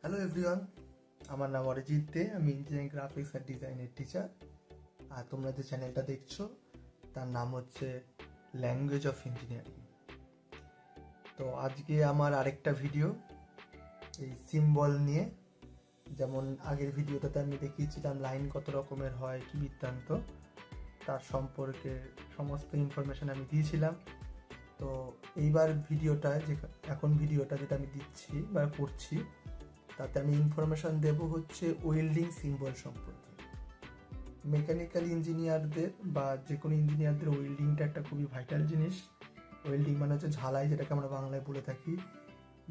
Hello everyone, আমার নাম অরিজিৎ দে। আমি ইঞ্জিনিয়ারিং গ্রাফিক্স আর ডিজাইনের টিচার। আর তোমরা যে চ্যানেলটা দেখছো তার নাম হচ্ছে ল্যাঙ্গুয়েজ অফ ইঞ্জিনিয়ারিং। তো আজকে আমার আরেকটা ভিডিও এই সিম্বল নিয়ে। যেমন আগের ভিডিওটাতে আমি দেখিয়েছিলাম লাইন কত রকমের হয়, কি বৃত্তান্ত, তার সম্পর্কে সমস্ত ইনফরমেশন আমি দিয়েছিলাম। তো এইবার ভিডিওটা যেটা আমি দিচ্ছি বা করছি, তাতে আমি ইনফরমেশন দেব হচ্ছে ওয়েল্ডিং সিম্বল সম্পর্কে। মেকানিক্যাল ইঞ্জিনিয়ারদের বা যে কোনো ইঞ্জিনিয়ারদের ওয়েল্ডিংটা একটা খুবই ভাইটাল জিনিস। ওয়েল্ডিং মানে হচ্ছে ঝালাই, যেটাকে আমরা বাংলায় বলে থাকি।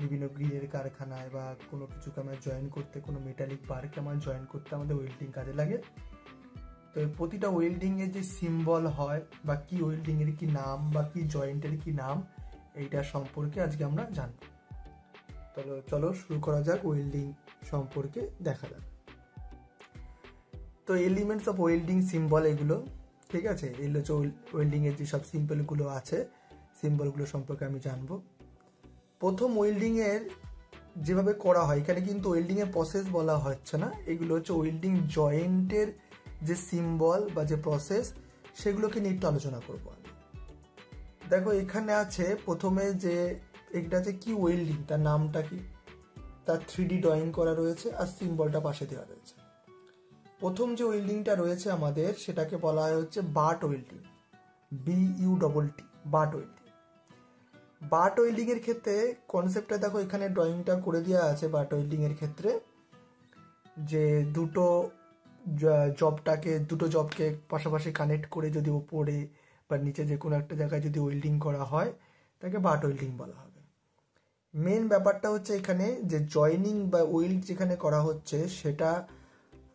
বিভিন্ন গ্রিলের কারখানায় বা কোনো কিছুকে আমরা জয়েন করতে, কোনো মেটালিক বারকে আমরা জয়েন করতে আমাদের ওয়েল্ডিং কাজে লাগে। তো প্রতিটা ওয়েল্ডিংয়ের যে সিম্বল হয় বা কি ওয়েল্ডিংয়ের কি নাম বা কি জয়েন্টের কি নাম, এইটা সম্পর্কে আজকে আমরা জানব। চলো শুরু করা যাক ওয়েল্ডিং সম্পর্কে দেখা যাক। তো এলিমেন্টস অফ ওয়েল্ডিং সিম্বল এগুলো, ঠিক আছে। এগুলো হচ্ছে ওয়েল্ডিংয়ের যেসব সিম্বলগুলো আছে, সিম্বলগুলো সম্পর্কে আমি জানবো। প্রথম ওয়েল্ডিংয়ের যেভাবে করা হয়, এখানে কিন্তু ওয়েল্ডিংয়ের প্রসেস বলা হচ্ছে না, এগুলো হচ্ছে ওয়েল্ডিং জয়েন্টের যে সিম্বল বা যে প্রসেস, সেগুলোকে নিয়ে একটু আলোচনা করবো আমি। দেখো এখানে আছে প্রথমে যে এটা আছে কি ওয়েল্ডিং, তার নামটা কি, তার 3D ড্রয়িং করা রয়েছে আর সিম্বলটা পাশে দেওয়া রয়েছে। প্রথম যে ওয়েল্ডিংটা রয়েছে আমাদের, সেটাকে বলা হয় হচ্ছে but welding, BUTT, but welding. But welding এর ক্ষেত্রে কনসেপ্টটা দেখো, এখানে ড্রয়িংটা করে দেওয়া আছে। বাট ওয়েল্ডিং এর ক্ষেত্রে যে দুটো জবকে পাশাপাশি কানেক্ট করে যদি উপরে বা নিচে যে কোনো একটা জায়গায় যদি ওয়েল্ডিং করা হয়, তাকে বাট ওয়েল্ডিং বলা হবে। মেন ব্যাপারটা হচ্ছে এখানে যে জয়েনিং বা ওয়েল্ড যেখানে করা হচ্ছে, সেটা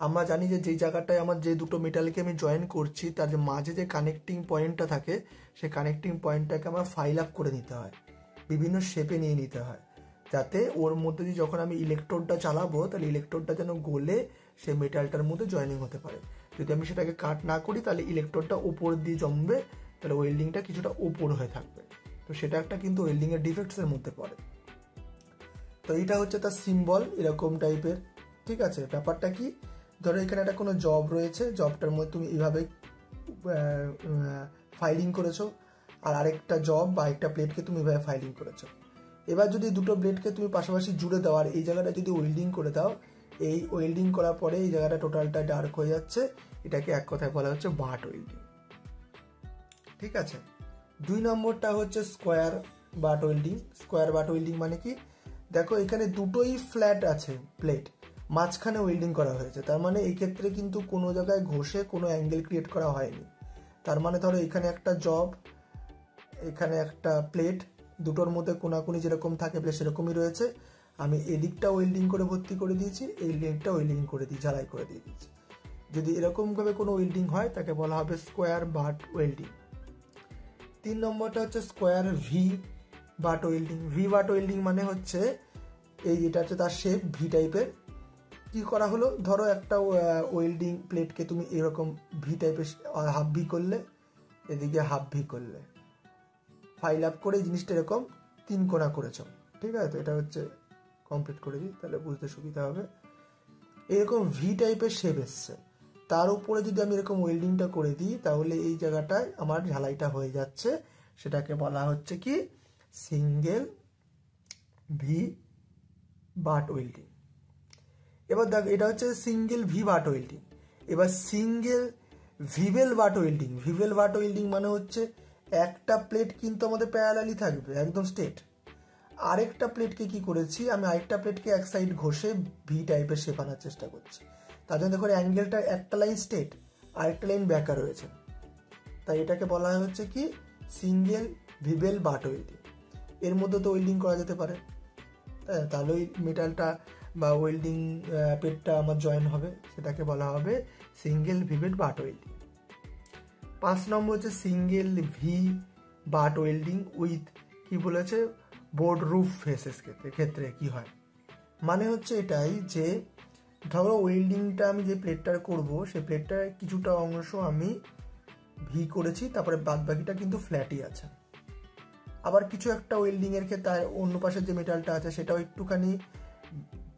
আমরা জানি যে যেই জায়গাটায় আমার যে দুটো মেটালকে আমি জয়েন করছি, তার যে মাঝে যে কানেক্টিং পয়েন্টটা থাকে, সেই কানেক্টিং পয়েন্টটাকে আমার ফাইল আপ করে নিতে হয়, বিভিন্ন শেপে নিয়ে নিতে হয়, যাতে ওর মধ্যে দিয়ে যখন আমি ইলেকট্রোডটা চালাবো, তাহলে ইলেকট্রোডটা যেন গলে সেই মেটালটার মধ্যে জয়েনিং হতে পারে। যদি আমি সেটাকে কাট না করি, তাহলে ইলেকট্রোডটা উপর দিয়ে জমবে, তাহলে ওয়েল্ডিংটা কিছুটা উপর হয়ে থাকবে। তো সেটা একটা কিন্তু ওয়েল্ডিংয়ের ডিফেক্টসের মধ্যে পড়ে। তো এইটা হচ্ছে তার সিম্বল, এরকম টাইপের, ঠিক আছে। ব্যাপারটা কি, ধরো এখানে একটা কোনো জব রয়েছে, জবটার মধ্যে তুমি এইভাবে ফাইলিং করেছো, আর আরেকটা জব বা একটা প্লেটকে তুমি এইভাবে ফাইলিং করেছো। এবার যদি দুটো ব্লেডকে তুমি পাশাপাশি জুড়ে দাও আর এই জায়গাটা যদি ওয়েল্ডিং করে দাও, এই ওয়েল্ডিং করার পরে এই জায়গাটা টোটালটা ডার্ক হয়ে যাচ্ছে, এটাকে এক কথায় বলা হচ্ছে বাট ওয়েল্ডিং, ঠিক আছে। 2 নম্বরটা হচ্ছে square but welding. Square but welding মানে কি, দেখো এখানে দুটোই ফ্ল্যাট আছে প্লেট, মাঝখানে ওয়েল্ডিং করা হয়েছে। তার মানে এই ক্ষেত্রে কিন্তু কোনো জায়গায় ঘষে কোনো অ্যাঙ্গেল ক্রিয়েট করা হয়নি। তার মানে ধরো এখানে একটা জব, এখানে একটা প্লেট, দুটোর মধ্যে কোনাকুনি যেরকম থাকে প্লেট সেরকমই রয়েছে। আমি এদিকটা ওয়েল্ডিং করে ভর্তি করে দিয়েছি, এই লেগটা ওয়েল্ডিং করে দিয়ে ঝালাই করে দিয়ে দিয়েছি। যদি এরকমভাবে কোনো ওয়েল্ডিং হয়, তাকে বলা হবে স্কোয়ার বাট ওয়েল্ডিং। 3 নম্বরটা হচ্ছে square V butt welding. V butt welding মানে হচ্ছে এটা হচ্ছে তার শেপ ভি টাইপের। কি করা হলো, ধরো একটা ওয়েল্ডিং প্লেটকে তুমি এরকম ভি টাইপের হাফ ভি করলে, এদিকে হাফ ভি করলে, ফাইল আপ করে জিনিসটা এরকম 3 কোণা করেছো, ঠিক আছে। তো এটা হচ্ছে কমপ্লিট করে দিই, তাহলে বুঝতে সুবিধা হবে। এরকম ভি টাইপের শেপ এসছে, তার উপরে যদি আমি এরকম ওয়েল্ডিংটা করে দিই, তাহলে এই জায়গাটায় আমার ঝালাইটা হয়ে যাচ্ছে। সেটাকে বলা হচ্ছে কি সিঙ্গেল ভি বাট ওয়েল্ডিং। এবার দেখ, এটা হচ্ছে সিঙ্গেল ভি বাট ওয়েল্ডিং। এবার single bevel butt welding. Bevel butt welding মানে হচ্ছে একটা প্লেট কিন্তু আমাদের প্যারালালি থাকবে, একদম স্ট্রেট। আরেকটা প্লেটকে কি করেছি, আমি আরেকটা প্লেটকে এক সাইড ঘষে ভি টাইপের শেপ আনার চেষ্টা করছি। তার জন্য দেখো অ্যাঙ্গেলটা একটা লাইন স্ট্রেট, আরেকটা লাইন ব্যাকা রয়েছে, তাই এটাকে বলা হচ্ছে কি সিঙ্গেল ভিবেল বাট ওয়েল্ডিং। এর মধ্যে তো ওয়েল্ডিং করা যেতে পারে, তাহলে ওই মেটালটা বা ওয়েল্ডিং পেটটা আমার জয়েন হবে, সেটাকে বলা হবে সিঙ্গেল ভিবেল বাট ওয়েল্ডিং। 5 নম্বর হচ্ছে single V butt welding with কি বলেছে বোর্ড রুফ ফেসেস ক্ষেত্রে কি হয়, মানে হচ্ছে এটাই যে ধরো ওয়েল্ডিংটা আমি যে প্লেটটার করব, সেই প্লেটটার কিছুটা অংশ আমি ভি করেছি, তারপরে বাদ বাকিটা কিন্তু ফ্ল্যাটই আছে। আবার কিছু একটা ওয়েল্ডিং এর ক্ষেত্রে অন্য পাশের যে মেটালটা আছে সেটাও একটুখানি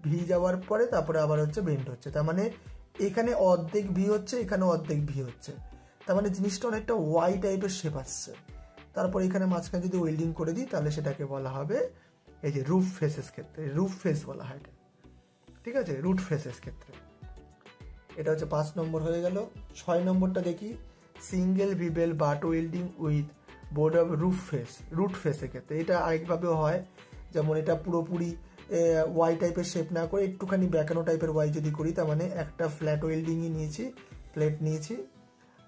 ভি যাওয়ার পরে তারপরে আবার হচ্ছে বেন্ড হচ্ছে, তার মানে এখানে অর্ধেক ভি হচ্ছে, এখানে অর্ধেক ভি হচ্ছে, তার মানে জিনিসটা অনেকটা ওয়াই টাইপের শেপ আসছে। তারপর এখানে মাঝখানে যদি ওয়েল্ডিং করে দিই তাহলে সেটাকে বলা হবে এই যে রুফ ফেসেস ক্ষেত্রে, রুফ ফেস বলা হয় এটা, ঠিক আছে, রুট ফেসেস ক্ষেত্রে। এটা হচ্ছে 5 নম্বর হয়ে গেল। 6 নম্বরটা দেখি, single bevel butt welding with board of root face, রুট ফেসের ক্ষেত্রে। এটা আরেকভাবেও হয়, যেমন এটা পুরোপুরি ওয়াই টাইপের শেপ না করে একটুখানি ব্যাকানো টাইপের ওয়াই যদি করি, তার মানে একটা ফ্ল্যাট ওয়েল্ডিংই নিয়েছি, প্লেট নিয়েছি,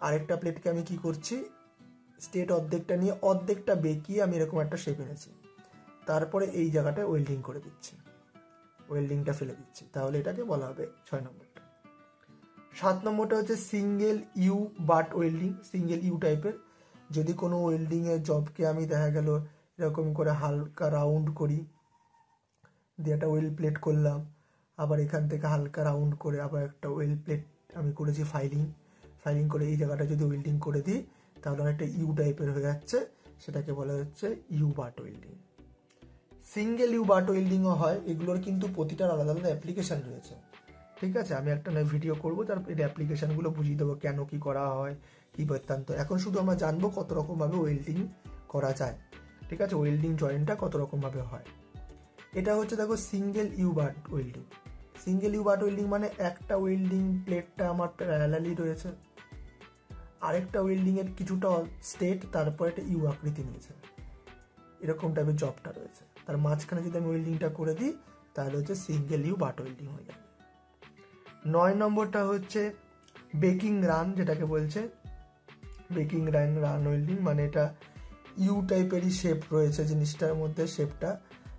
আরেকটা প্লেটকে আমি কি করছি, স্ট্রেট অর্ধেকটা নিয়ে অর্ধেকটা বেঁকিয়ে আমি এরকম একটা শেপ এনেছি, তারপরে এই জায়গাটায় ওয়েল্ডিং করে দিচ্ছি, ওয়েল্ডিংটা ফেলে দিচ্ছি, তাহলে এটাকে বলা হবে 6 নম্বরটা। 7 নম্বরটা হচ্ছে single U butt welding, single U টাইপের। যদি কোনো ওয়েল্ডিংয়ের জবকে আমি দেখা গেল এরকম করে হালকা রাউন্ড করি, দিয়ে একটা ওয়েল প্লেট করলাম, আবার এখান থেকে হালকা রাউন্ড করে আবার একটা ওয়েল প্লেট আমি করেছি ফাইলিং করে এই জায়গাটা যদি ওয়েল্ডিং করে দিই তাহলে অনেকটা ইউ টাইপের হয়ে যাচ্ছে, সেটাকে বলা হচ্ছে U butt welding. Single U butt ওয়েল্ডিংও হয়, এগুলোর কিন্তু প্রতিটার আলাদা আলাদা অ্যাপ্লিকেশান রয়েছে, ঠিক আছে। আমি একটা নয় ভিডিও করবো, তার এর অ্যাপ্লিকেশানগুলো বুঝিয়ে দেবো কেন কি করা হয়, কি বৃত্তান্ত। এখন শুধু আমরা জানবো কত রকমভাবে ওয়েল্ডিং করা যায়, ঠিক আছে, ওয়েল্ডিং জয়েন্টটা কত রকমভাবে হয়। এটা হচ্ছে দেখো single U butt welding. Single U butt welding মানে একটা ওয়েল্ডিং প্লেটটা আমার প্যারালালি রয়েছে, আরেকটা ওয়েল্ডিংয়ের কিছুটা স্টেট, তারপর একটা ইউ আকৃতি নিয়েছে, এরকম টাইপের জবটা রয়েছে, তার মাঝখানে যদি আমি ওয়েল্ডিংটা করে দিই তাহলে হচ্ছে সিঙ্গেল ইউ বাট ওয়েল্ডিং হয়ে যাবে। 9 নম্বরটা হচ্ছে বেকিং রান, যেটাকে বলছে বেকিং রান ওয়েল্ডিং, মানে এটা ইউ টাইপেরই শেপ রয়েছে জিনিসটার মধ্যে, শেপটা,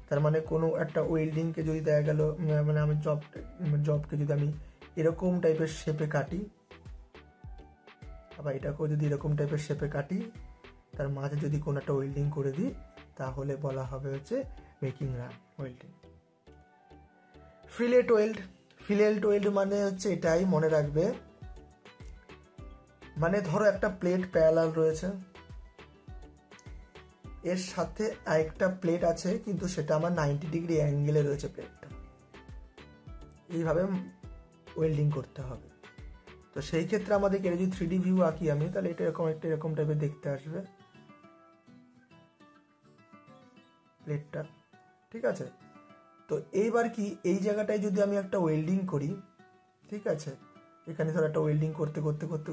তার মানে কোনো একটা ওয়েল্ডিংকে যদি দেখা গেল, মানে আমি জবকে যদি আমি এরকম টাইপের শেপে কাটি, আবার এটাকেও যদি এরকম টাইপের শেপে কাটি, তার মাঝে যদি কোনো একটা ওয়েল্ডিং করে দিই তাহলে বলা হবে হচ্ছে backing run welding. Fillet weld মানে হচ্ছে এটাই, মনে রাখবে, মানে ধরো একটা প্লেট প্যারালাল রয়েছে, এর সাথে আরেকটা প্লেট আছে কিন্তু সেটা আমার 90 ডিগ্রি অ্যাঙ্গেলে রয়েছে প্লেটটা, এইভাবে ওয়েল্ডিং করতে হবে। তো সেই ক্ষেত্রে আমাদেরকে যদি 3D ভিউ আঁকি আমি, তাহলে এটা এরকম টাইপের দেখতে আসবে প্লেটটা, ঠিক আছে। তো এইবার কি এই জায়গাটায় যদি আমি একটা ওয়েল্ডিং করি, ঠিক আছে, এখানে ধর একটা ওয়েল্ডিং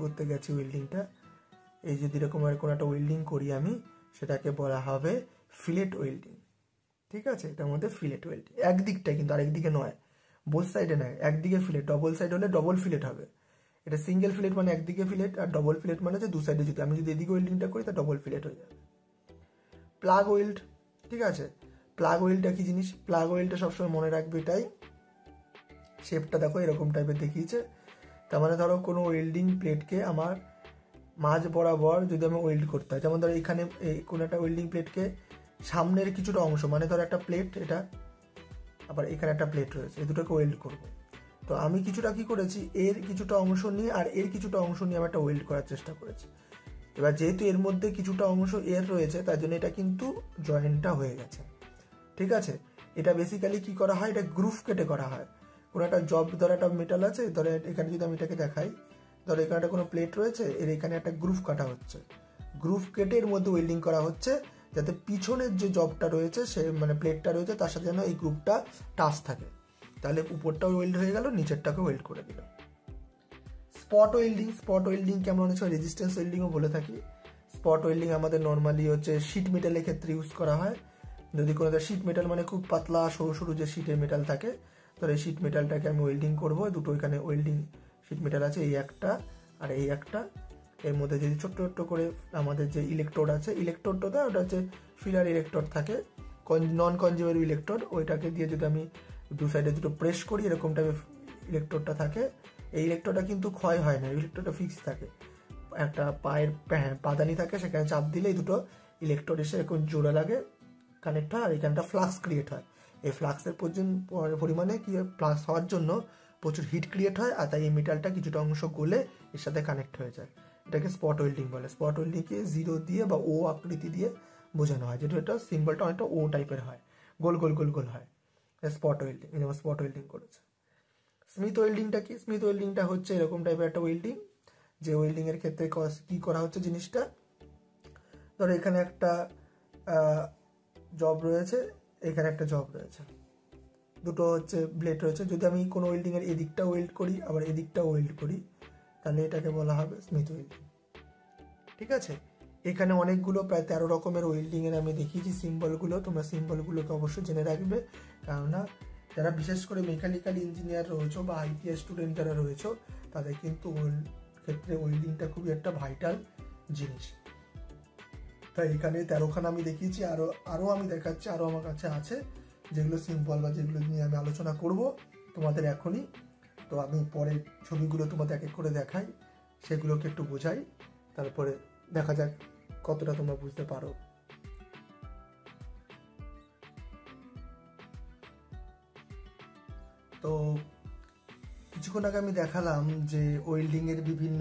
করতে গেছি ওয়েল্ডিংটা, এই যদি এরকম কোনো একটা ওয়েল্ডিং করি আমি, সেটাকে বলা হবে ফিলেট ওয়েল্ডিং, ঠিক আছে। এটার মধ্যে ফিলেট ওয়েল্ডিং একদিকটাই, কিন্তু আরেকদিকে নয়, বোথ সাইডে নয়, একদিকে ফিলেট, ডবল সাইড হলে ডবল ফিলেট হবে। এটা সিঙ্গেল ফিলেট মানে একদিকে ফিলেট, আর ডবল ফিলেট মানে হচ্ছে দু সাইডে, যদি আমি এদিকে ওয়েল্ডিংটা করি তা ডবল ফিলেট হয়ে যাবে। প্লাগ ওয়েল্ড, ঠিক আছে, প্লাগ ওয়েল্ডটা কি জিনিস, প্লাগ ওয়েল্ডটা সবসময় মনে রাখবে এটাই, শেপটা দেখো এরকম টাইপের দেখিয়েছে, তার মানে ধরো কোনো ওয়েল্ডিং প্লেটকে আমার মাঝ বরাবর যদি আমি ওয়েল্ড করতে হয়, যেমন ধরো এখানে কোনো একটা ওয়েল্ডিং প্লেটকে সামনের কিছুটা অংশ, মানে ধরো একটা প্লেট এটা, আবার এখানে একটা প্লেট রয়েছে, এই দুটোকে ওয়েল্ড করব। তো আমি কিছুটা কি করেছি, এর কিছুটা অংশ নিয়ে আর এর কিছুটা অংশ নিয়ে আমি একটা ওয়েল্ড করার চেষ্টা করেছি। এবার যেহেতু এর মধ্যে কিছুটা অংশ এর রয়েছে, তার জন্য এটা কিন্তু জয়েন্টটা হয়ে গেছে, ঠিক আছে। এটা বেসিক্যালি কি করা হয়, এটা গ্রুপ কেটে করা হয়। কোনো একটা জব, ধরো একটা মেটাল আছে, ধরো এখানে যদি আমি এটাকে দেখাই, ধরো এখানে একটা কোনো প্লেট রয়েছে, এর এখানে একটা গ্রুপ কাটা হচ্ছে, গ্রুপ কেটে এর মধ্যে ওয়েল্ডিং করা হচ্ছে, যাতে পিছনের যে জবটা রয়েছে, সে মানে প্লেটটা রয়েছে তার সাথে যেন এই গ্রুপটা টাচ থাকে, তাহলে উপরটাও ওয়েল্ড হয়ে গেল, নিচেরটাকে ওয়েল্ড করে দিল। স্পট ওয়েল্ডিং কেমন হচ্ছে, রেজিস্ট্যান্স ওয়েল্ডিংও বলে থাকি। স্পট ওয়েল্ডিং আমাদের নর্মালি হচ্ছে শিট মেটালের ক্ষেত্রে ইউজ করা হয়। যদি কোনো শিট মেটাল মানে খুব পাতলা সরু সরু যে শিটের মেটাল থাকে, তো এই শিট মেটালটাকে আমি ওয়েল্ডিং করবো, দুটো এখানে ওয়েল্ডিং শিট মেটাল আছে, এই একটা আর এই একটা, এর মধ্যে যদি ছোট্ট ছোট্ট করে আমাদের যে ইলেকট্রোড আছে, ইলেকট্রোডটা ওটা হচ্ছে ফিলার ইলেকট্রোড থাকে, নন কনজিউমেবল ইলেকট্রোড, ওইটাকে দিয়ে যদি আমি দু সাইডে দুটো প্রেস করি, এরকম টাইপের ইলেকট্রোডটা থাকে। এই ইলেকট্রোডটা কিন্তু ক্ষয় হয় না, ইলেকট্রোডটা ফিক্স থাকে, একটা পায়ের পাদানি থাকে, সেখানে চাপ দিলে এই দুটো ইলেকট্রোড এসে এরকম জোড়া লাগে, কানেক্ট হয়, আর এখানটা ফ্লাক্স ক্রিয়েট হয়। এই ফ্লাক্সের পরিমাণে কি ফ্লাক্স হওয়ার জন্য প্রচুর হিট ক্রিয়েট হয়, আর তাই এই মেটালটা কিছুটা অংশ গলে এর সাথে কানেক্ট হয়ে যায়। এটাকে স্পট ওয়েল্ডিং বলে। স্পট ওয়েল্ডিংকে 0 দিয়ে বা ও আকৃতি দিয়ে বোঝানো হয়, যেটা এটা সিম্বলটা অনেকটা ও টাইপের হয়, গোল গোল হয়। স্পট ওয়েল্ডিং, যেমন স্পট ওয়েল্ডিং করেছে। স্মিথ ওয়েল্ডিংটা কি? স্মিথ ওয়েল্ডিংটা হচ্ছে এরকম টাইপের একটা ওয়েল্ডিং, যে ওয়েল্ডিংয়ের ক্ষেত্রে কি করা হচ্ছে জিনিসটা, ধরো এখানে একটা জব রয়েছে, এখানে একটা জব রয়েছে, দুটো হচ্ছে ব্লেড রয়েছে। যদি আমি কোনো ওয়েল্ডিংয়ের এদিকটা ওয়েল্ড করি আবার এদিকটা ওয়েল্ড করি, তাহলে এটাকে বলা হবে স্মিথ ওয়েল্ডিং। ঠিক আছে, এখানে অনেকগুলো প্রায় 13 রকমের ওয়েল্ডিংয়ের আমি দেখিয়েছি সিম্বলগুলো, তোমরা সিম্বলগুলোকে অবশ্যই জেনে রাখবে, কেননা যারা বিশেষ করে মেকানিক্যাল ইঞ্জিনিয়ার রয়েছে বা আইটিআই স্টুডেন্ট যারা রয়েছে, তাদের কিন্তু ক্ষেত্রে ওয়েল্ডিংটা খুবই একটা ভাইটাল জিনিস। তাই এখানে 13খানা আমি দেখিয়েছি, আরও আমি দেখাচ্ছি, আরও আমার কাছে আছে যেগুলো সিম্বল বা যেগুলো নিয়ে আমি আলোচনা করব তোমাদের এখনই। তো আমি পরে ছবিগুলো তোমাদের এক এক করে দেখাই, সেগুলোকে একটু বোঝাই, তারপরে দেখা যাক কতটা তোমরা বুঝতে পারো। তো কিছুক্ষণ আগে আমি দেখালাম যে ওয়েল্ডিংয়ের বিভিন্ন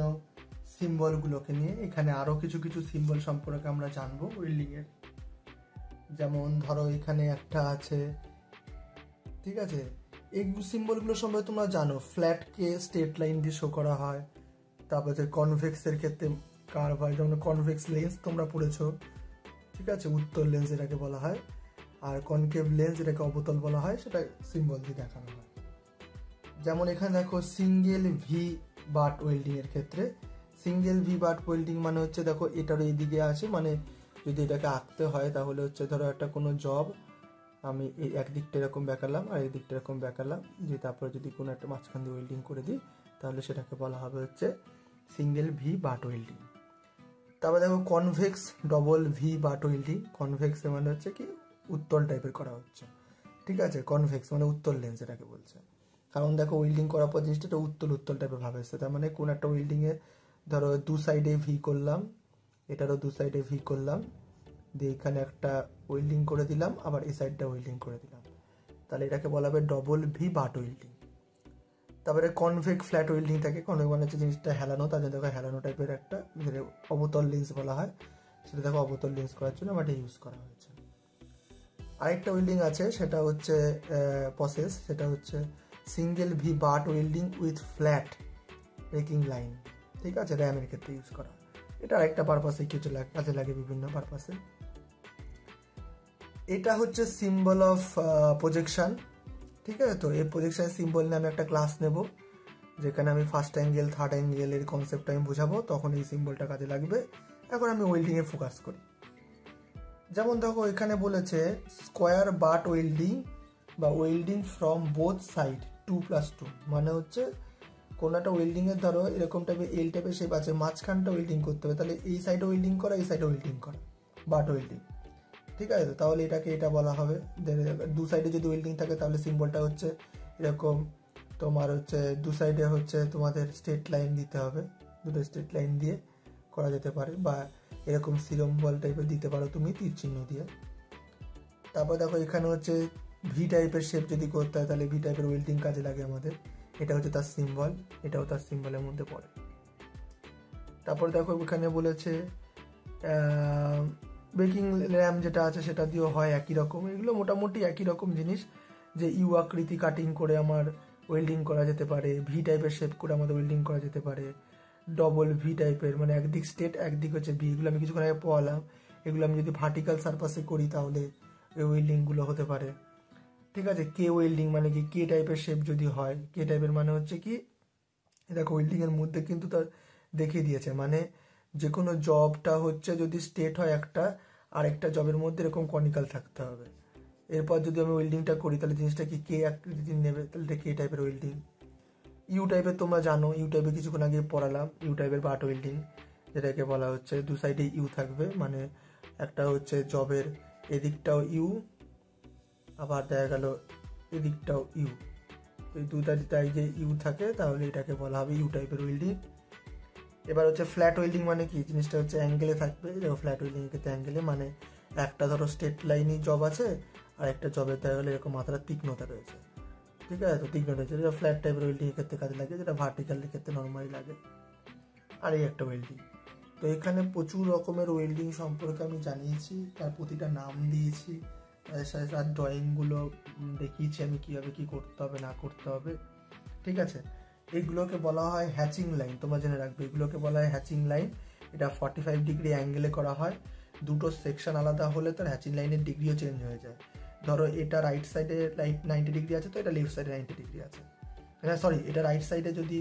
সিম্বলগুলোকে নিয়ে, এখানে আরও কিছু কিছু সিম্বল সম্পর্কে আমরা জানবো ওয়েল্ডিংয়ের। যেমন ধরো এখানে একটা আছে, ঠিক আছে, এই সিম্বলগুলো সম্পর্কে তোমরা জানো, ফ্ল্যাটকে স্ট্রেট লাইন দিয়ে শো করা হয়, তারপরে কনভেক্সের ক্ষেত্রে কার্ভ হয়, যেমন কনভেক্স লেন্স তোমরা পড়েছো, ঠিক আছে, উত্তল লেন্স এটাকে বলা হয়, আর কনকেভ লেন্স এটাকে অবতল বলা হয়, সেটা সিম্বল দিয়ে দেখানো হয়। যেমন এখানে দেখো সিঙ্গেল ভি বাট ওয়েল্ডিং এর ক্ষেত্রে, সিঙ্গেল ভি বাট ওয়েল্ডিং মানে হচ্ছে দেখো এটার এইদিকে আছে, মানে যদি এটাকে আঁকতে হয় তাহলে হচ্ছে ধরো একটা কোনো জব আমি এই একদিকটা এরকম বেঁকালাম আর এই দিকটা এরকম বেঁকালাম, যে তারপরে যদি কোনো একটা মাঝখান দিয়ে ওয়েল্ডিং করে দিই তাহলে সেটাকে বলা হবে হচ্ছে সিঙ্গেল ভি বাট ওয়েল্ডিং। তারপরে দেখো convex double V butt welding, convex মানে হচ্ছে কি উত্তল টাইপের করা হচ্ছে, ঠিক আছে, কনভেক্স মানে উত্তল লেন্স এটাকে বলছে, কারণ দেখো ওয়েল্ডিং করার পর জিনিসটা উত্তল উত্তল টাইপের ভাব এসছে, তার মানে কোন একটা ওয়েল্ডিংয়ে ধরো দু সাইডে ভি করলাম, এটারও দু সাইডে ভি করলাম, দিয়ে এখানে একটা ওয়েল্ডিং করে দিলাম, আবার এই সাইডটা ওয়েল্ডিং করে দিলাম, তাহলে এটাকে বলা হবে ডবল ভি বাট ওয়েল্ডিং। তারপরে কনভেক্স ফ্ল্যাট ওয়েল্ডিং থাকে, কনভেক্স মানে হচ্ছে জিনিসটা হেলানো, তার জন্য দেখো হেলানো টাইপের একটা অবতল লেন্স বলা হয়, সেটা দেখো অবতল লেন্স করার জন্য আমার এটা ইউজ করা হয়েছে। আরেকটা ওয়েল্ডিং আছে, সেটা হচ্ছে প্রসেস, সেটা হচ্ছে single V butt welding with flat breaking line, ঠিক আছে, র্যামের ক্ষেত্রে ইউজ করা, এটা আরেকটা পারপাসে কিছু কাজে লাগে বিভিন্ন পারপাসে। এটা হচ্ছে সিম্বল অফ প্রজেকশন, ঠিক আছে। তো এই প্রজেকশন সিম্বল নিয়ে আমি একটা ক্লাস নেব, যেখানে আমি ফার্স্ট অ্যাঙ্গেল থার্ড অ্যাঙ্গেলের কনসেপ্ট আমি বোঝাবো, তখন এই সিম্বলটা কাজে লাগবে। এখন আমি ওয়েল্ডিংয়ে ফোকাস করি। যেমন দেখো এখানে বলেছে স্কোয়ার বাট ওয়েল্ডিং বা ওয়েল্ডিং ফ্রম বোথ সাইড 2+2, মানে হচ্ছে কোনো একটা ওয়েল্ডিংয়ের ধরো এরকম টাইপের এল টাইপের শেপ আছে, মাঝখানটা ওয়েল্ডিং করতে হবে, তাহলে এই সাইডে ওয়েল্ডিং করা, এই সাইডে ওয়েল্ডিং করা, বাট ওয়েল্ডিং, ঠিক আছে। তো তাহলে এটাকে এটা বলা হবে, দু সাইডে যদি ওয়েল্ডিং থাকে তাহলে সিম্বলটা হচ্ছে এরকম, তোমার হচ্ছে দু সাইডে হচ্ছে তোমাদের স্ট্রেট লাইন দিতে হবে, দুটো স্ট্রেট লাইন দিয়ে করা যেতে পারে, বা এরকম সিম্বল টাইপের দিতে পারো তুমি তীর চিহ্ন দিয়ে। তারপর দেখো এখানে হচ্ছে ভি টাইপের শেপ যদি করতে হয় তাহলে ভি টাইপের ওয়েল্ডিং কাজে লাগে আমাদের, এটা হচ্ছে তার সিম্বল, এটাও তার সিম্বলের মধ্যে পড়ে। তারপর দেখো এখানে বলেছে বেকিং র্যাম যেটা আছে সেটা দিয়েও হয় একই রকম, এগুলো মোটামুটি একই রকম জিনিস, যে ইউ আকৃতি কাটিং করে আমার ওয়েল্ডিং করা যেতে পারে, ভি টাইপের শেপ করে আমাদের ওয়েল্ডিং করা যেতে পারে, ডবল ভি টাইপের মানে একদিক স্ট্রেট একদিক হচ্ছে ভি, এগুলো আমি কিছুক্ষণ আগে পড়ালাম, এগুলো আমি যদি ভার্টিক্যাল সারফেসে করি তাহলে এই ওয়েল্ডিংগুলো হতে পারে, ঠিক আছে। কে ওয়েল্ডিং মানে কি, কে টাইপের শেপ যদি হয়, কে টাইপের মানে হচ্ছে কি দেখো ওয়েল্ডিংয়ের মধ্যে কিন্তু তার দেখিয়ে দিয়েছে, মানে যে কোনো জবটা হচ্ছে যদি স্ট্রেট হয় একটা, আর একটা জবের মধ্যে এরকম কনিক্যাল থাকতে হবে, এরপর যদি আমি ওয়েল্ডিংটা করি তাহলে জিনিসটা কি কে আকৃতি নেবে, তাহলে এটা কে টাইপের ওয়েল্ডিং। ইউ টাইপের তোমরা জানো, ইউ টাইপের কিছুক্ষণ আগে পড়ালাম, ইউ টাইপের বাট ওয়েল্ডিং, যেটাকে বলা হচ্ছে দু সাইডে ইউ থাকবে, মানে একটা হচ্ছে জবের এদিকটাও ইউ, আবার দেখা গেল এদিকটাও ইউ, এই দুটাই যে ইউ থাকে তাহলে এটাকে বলা হবে ইউ টাইপের ওয়েল্ডিং। এবার হচ্ছে ফ্ল্যাট ওয়েল্ডিং মানে কি, জিনিসটা হচ্ছে অ্যাঙ্গেলে থাকবে, দেখো ফ্ল্যাট ওয়েল্ডিং এর ক্ষেত্রে অ্যাঙ্গেলে, মানে একটা ধরো স্ট্রেট লাইনই জব আছে আর একটা জবের দেখা গেলে এরকম মাথাটা তীক্ষ্ণতা রয়েছে, ঠিক আছে, তো তীক্ষ্ণতা রয়েছে, যেটা ফ্ল্যাট টাইপের ওয়েল্ডিং এর ক্ষেত্রে কাজে লাগে, যেটা ভার্টিক্যালের ক্ষেত্রে নর্মালি লাগে। আর এই একটা ওয়েল্ডিং। তো এখানে প্রচুর রকমের ওয়েল্ডিং সম্পর্কে আমি জানিয়েছি, তার প্রতিটা নাম দিয়েছি, আর ড্রয়িংগুলো দেখিয়েছি আমি কীভাবে কী করতে হবে না করতে হবে। ঠিক আছে, এইগুলোকে বলা হয় হ্যাচিং লাইন, তোমরা জেনে রাখবে, এগুলোকে বলা হয় হ্যাচিং লাইন। এটা 45 ডিগ্রি অ্যাঙ্গেলে করা হয়। দুটো সেকশন আলাদা হলে তার হ্যাচিং লাইনের ডিগ্রিও চেঞ্জ হয়ে যায়। ধরো এটা রাইট সাইডে 90 ডিগ্রি আছে, তো এটা লেফট সাইডে 90 ডিগ্রি আছে। হ্যাঁ সরি, এটা রাইট সাইডে যদি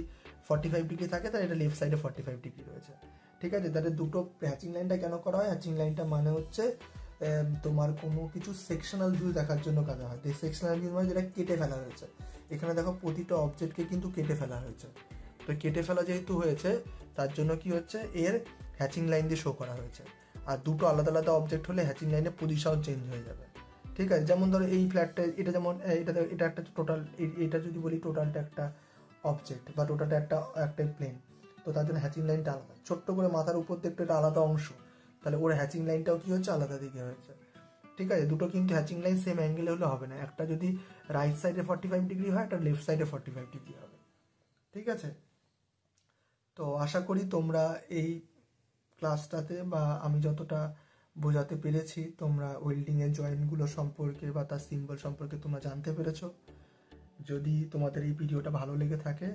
45 ডিগ্রি থাকে তাহলে এটা লেফট সাইডে 45 ডিগ্রি রয়েছে। ঠিক আছে, তাহলে দুটো হ্যাচিং লাইনটা কেন করা হয়? হ্যাচিং লাইনটা মানে হচ্ছে তোমার কোনো কিছু সেকশনাল ভিউ দেখার জন্য কাজা হয়। এই সেকশনাল ভিউ মানে যেটা কেটে ফেলা হয়েছে। এখানে দেখো প্রতিটা অবজেক্টকে কিন্তু কেটে ফেলা হয়েছে, তো কেটে ফেলা যেহেতু হয়েছে তার জন্য কি হচ্ছে, এর হ্যাচিং লাইন দিয়ে শো করা হয়েছে। আর দুটো আলাদা আলাদা অবজেক্ট হলে হ্যাচিং লাইনের পজিশন চেঞ্জ হয়ে যাবে। ঠিক আছে, যেমন ধরো এই ফ্ল্যাটটা, এটা যেমন এটা একটা টোটাল, এটা যদি বলি টোটালটা একটা অবজেক্ট বা টোটালটা একটা প্লেন, তো তার জন্য হ্যাচিং লাইনটা আলাদা। ছোট্ট করে মাথার উপর দেখতে একটা আলাদা অংশ, তাহলে ওর হ্যাচিং লাইনটাও কি হচ্ছে, আলাদা দিকে হয়েছে। ঠিক আছে, দুটো কিন্তু হ্যাচিং লাইন সেম অ্যাঙ্গেলে হলে হবে না। একটা যদি রাইট সাইডে 45 ডিগ্রি হয়, একটা লেফট সাইডে 45 ডিগ্রি হবে। ঠিক আছে, তো আশা করি তোমরা এই ক্লাসটাতে বা আমি যতটা বোঝাতে পেরেছি তোমরা ওয়েল্ডিংয়ের জয়েন্টগুলো সম্পর্কে বা তার সিম্বল সম্পর্কে তোমরা জানতে পেরেছো। যদি তোমাদের এই ভিডিওটা ভালো লেগে থাকে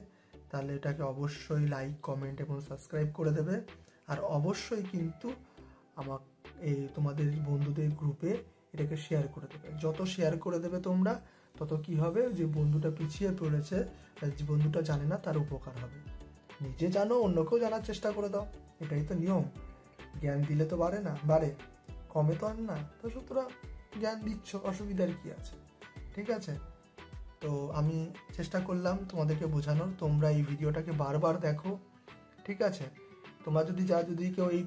তাহলে এটাকে অবশ্যই লাইক, কমেন্ট এবং সাবস্ক্রাইব করে দেবে। আর অবশ্যই কিন্তু আমার এই তোমাদের বন্ধুদের গ্রুপে এটাকে শেয়ার করে দেবে। যত শেয়ার করে দেবে তোমরা, তত কি হবে, যে বন্ধুটা পিছিয়ে পড়েছে, যে বন্ধুটা জানে না, তার উপকার হবে। নিজে জানো, অন্যকেও জানার চেষ্টা করে দাও, এটাই তো নিয়ম। জ্ঞান দিলে তো বাড়ে, কমে তো আর না। তো সুতরাং জ্ঞান দিচ্ছ, অসুবিধার কি আছে? ঠিক আছে, তো আমি চেষ্টা করলাম তোমাদেরকে বোঝানোর। তোমরা এই ভিডিওটাকে বারবার দেখো। ঠিক আছে, তোমরা যদি কেউ এই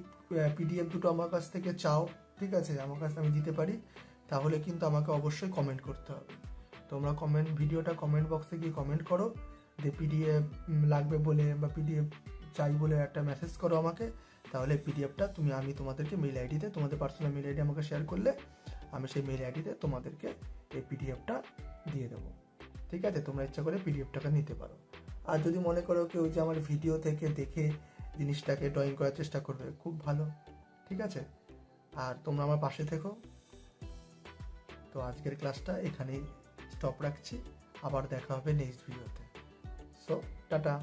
PDF দুটো আমার কাছ থেকে চাও, ঠিক আছে, আমার কাছে আমি দিতে পারি, তাহলে কিন্তু আমাকে অবশ্যই কমেন্ট করতে হবে। তোমরা ভিডিওটা কমেন্ট বক্সে গিয়ে কমেন্ট করো যে PDF লাগবে বলে বা PDF চাই বলে একটা মেসেজ করো আমাকে। তাহলে PDFটা আমি তোমাদেরকে মেল আইডিতে, তোমাদের পার্সোনাল মেল আইডি আমাকে শেয়ার করলে আমি সেই মেল আইডিতে তোমাদেরকে এই PDFটা দিয়ে দেবো। ঠিক আছে, তোমরা ইচ্ছা করে PDFটাকে নিতে পারো। আর যদি মনে করো কেউ যে আমার ভিডিও থেকে দেখে জিনিসটাকে ড্রয়িং করার চেষ্টা করবে, খুব ভালো। ঠিক আছে, আর তোমরা আমার পাশে থেকো। তো আজকের ক্লাসটা এখানেই স্টপ রাখছি, আবার দেখা হবে নেক্সট ভিডিওতে। So tata.